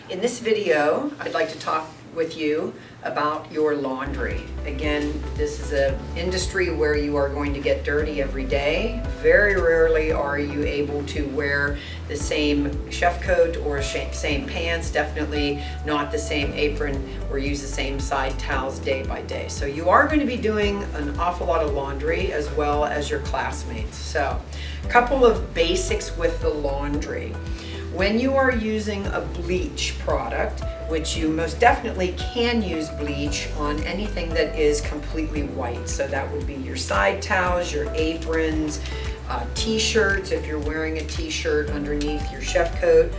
In this video, I'd like to talk with you about your laundry. Again, this is an industry where you are going to get dirty every day. Very rarely are you able to wear the same chef coat or same pants, definitely not the same apron or use the same side towels day by day. So you are going to be doing an awful lot of laundry as well as your classmates. So a couple of basics with the laundry. When you are using a bleach product, which you most definitely can use bleach on anything that is completely white. So that would be your side towels, your aprons, t-shirts, if you're wearing a t-shirt underneath your chef coat.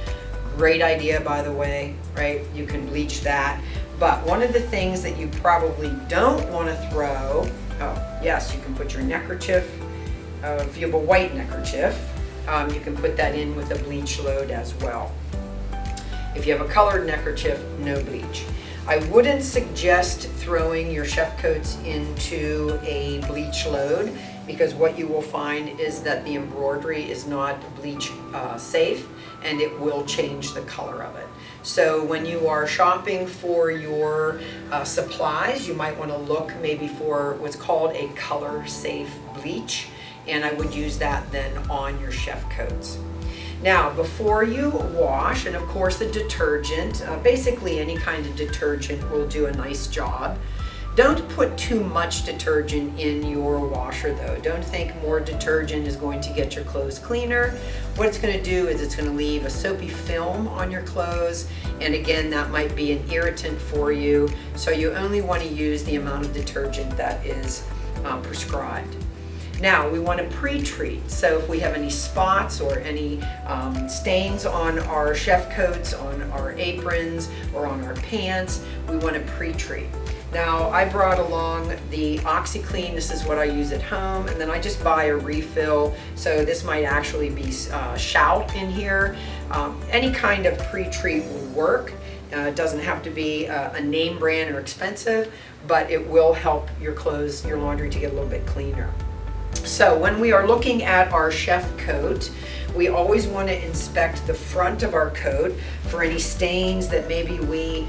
Great idea, by the way, right? You can bleach that. But one of the things that you probably don't want to throw, oh yes, you can put your neckerchief, if you have a white neckerchief, you can put that in with a bleach load as well. If you have a colored neckerchief, no bleach. I wouldn't suggest throwing your chef coats into a bleach load because what you will find is that the embroidery is not bleach safe and it will change the color of it. So when you are shopping for your supplies, you might want to look maybe for what's called a color safe bleach, and I would use that then on your chef coats. Now, before you wash, and of course the detergent, basically any kind of detergent will do a nice job. Don't put too much detergent in your washer though. Don't think more detergent is going to get your clothes cleaner. What it's going to do is it's going to leave a soapy film on your clothes, and again, that might be an irritant for you. So you only want to use the amount of detergent that is prescribed. Now we want to pre-treat, so if we have any spots or any stains on our chef coats, on our aprons, or on our pants, we want to pre-treat. Now I brought along the OxiClean, this is what I use at home, and then I just buy a refill, so this might actually be Shout in here. Any kind of pre-treat will work. It doesn't have to be a name brand or expensive, but it will help your clothes, your laundry to get a little bit cleaner. So when we are looking at our chef coat, we always want to inspect the front of our coat for any stains that maybe we,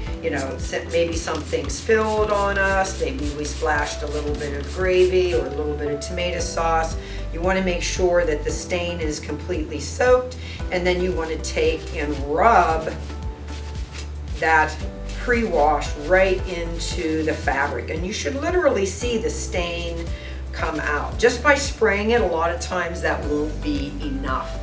maybe something spilled on us, maybe we splashed a little bit of gravy or a little bit of tomato sauce. You want to make sure that the stain is completely soaked, and then you want to take and rub that pre-wash right into the fabric, and you should literally see the stain come out. Just by spraying it, a lot of times that won't be enough.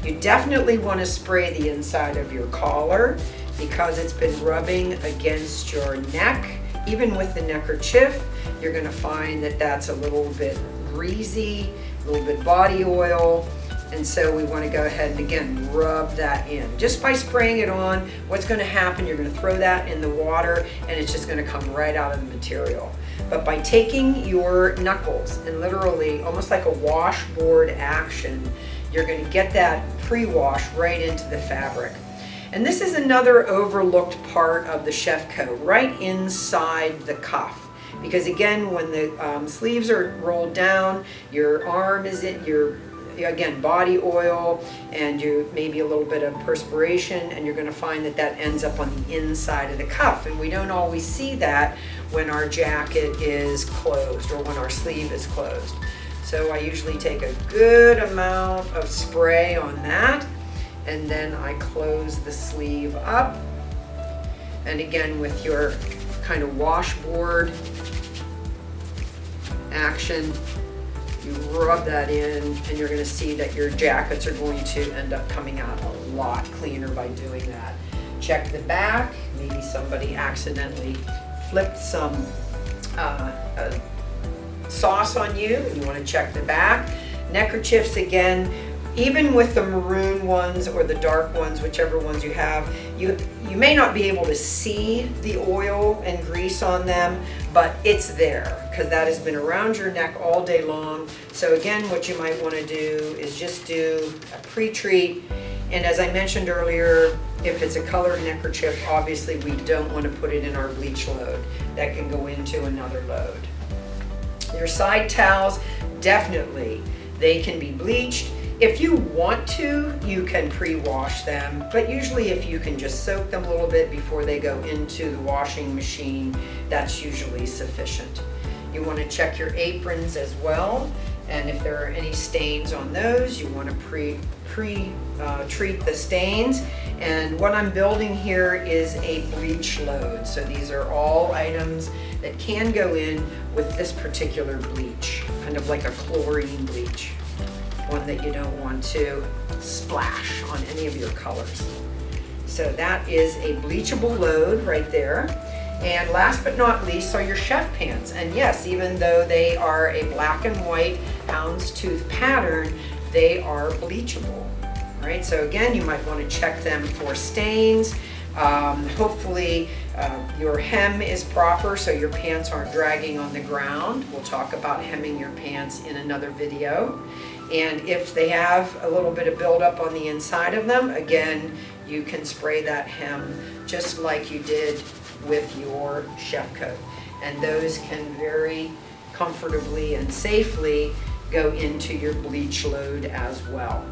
You definitely want to spray the inside of your collar because it's been rubbing against your neck. Even with the neckerchief, you're going to find that that's a little bit greasy, a little bit body oil, and so we want to go ahead and again rub that in. Just by spraying it on, what's going to happen, you're going to throw that in the water and it's just going to come right out of the material. But by taking your knuckles and literally almost like a washboard action, you're going to get that pre-wash right into the fabric. And this is another overlooked part of the chef coat, right inside the cuff. Because again, when the sleeves are rolled down, your arm is in your, again, body oil, and you maybe a little bit of perspiration, and you're going to find that that ends up on the inside of the cuff. And we don't always see that when our jacket is closed or when our sleeve is closed. So I usually take a good amount of spray on that, and then I close the sleeve up. And again, with your kind of washboard action, you rub that in, and you're going to see that your jackets are going to end up coming out a lot cleaner by doing that. Check the back. Maybe somebody accidentally flipped some sauce on you, and you want to check the back. Neckerchiefs, again, even with the maroon ones or the dark ones, whichever ones you have, you may not be able to see the oil and grease on them, but it's there because that has been around your neck all day long. So again, what you might want to do is just do a pre-treat. And as I mentioned earlier, if it's a colored neckerchief, obviously we don't want to put it in our bleach load. That can go into another load. Your side towels, definitely, they can be bleached. If you want to, you can pre-wash them, but usually if you can just soak them a little bit before they go into the washing machine, that's usually sufficient. You want to check your aprons as well, and if there are any stains on those, you want to treat the stains. And what I'm building here is a bleach load. So these are all items that can go in with this particular bleach, kind of like a chlorine bleach, one that you don't want to splash on any of your colors. So that is a bleachable load right there. And last but not least are your chef pans. And yes, even though they are a black and white houndstooth pattern, they are bleachable. Right? So again, you might want to check them for stains. Hopefully your hem is proper so your pants aren't dragging on the ground. We'll talk about hemming your pants in another video. And if they have a little bit of buildup on the inside of them, again, you can spray that hem just like you did with your chef coat. And those can very comfortably and safely go into your bleach load as well.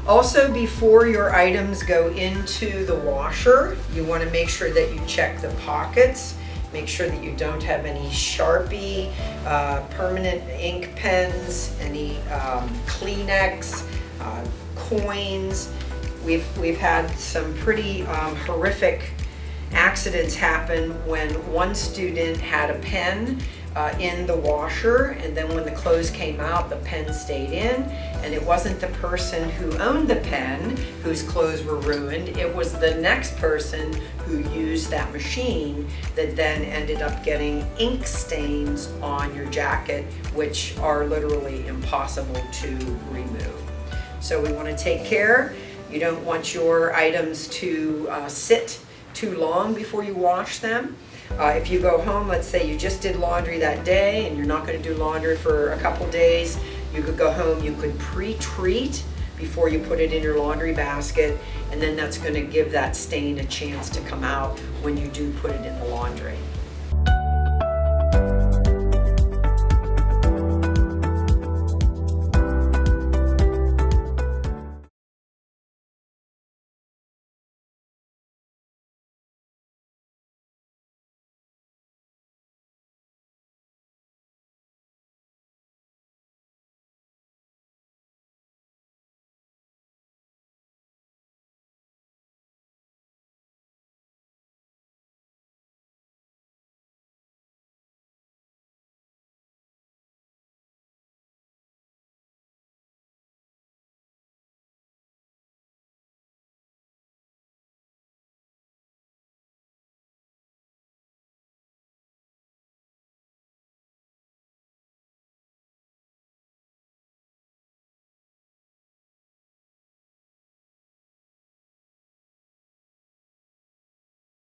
Also, before your items go into the washer, you want to make sure that you check the pockets. Make sure that you don't have any Sharpie, permanent ink pens, any Kleenex, coins. We've had some pretty horrific accidents happen when one student had a pen in the washer, and then when the clothes came out, the pen stayed in, and it wasn't the person who owned the pen whose clothes were ruined. It was the next person who used that machine that then ended up getting ink stains on your jacket, which are literally impossible to remove. So we want to take care. You don't want your items to sit too long before you wash them. If you go home, let's say you just did laundry that day and you're not going to do laundry for a couple days, you could go home, you could pre-treat before you put it in your laundry basket, and then that's going to give that stain a chance to come out when you do put it in the laundry.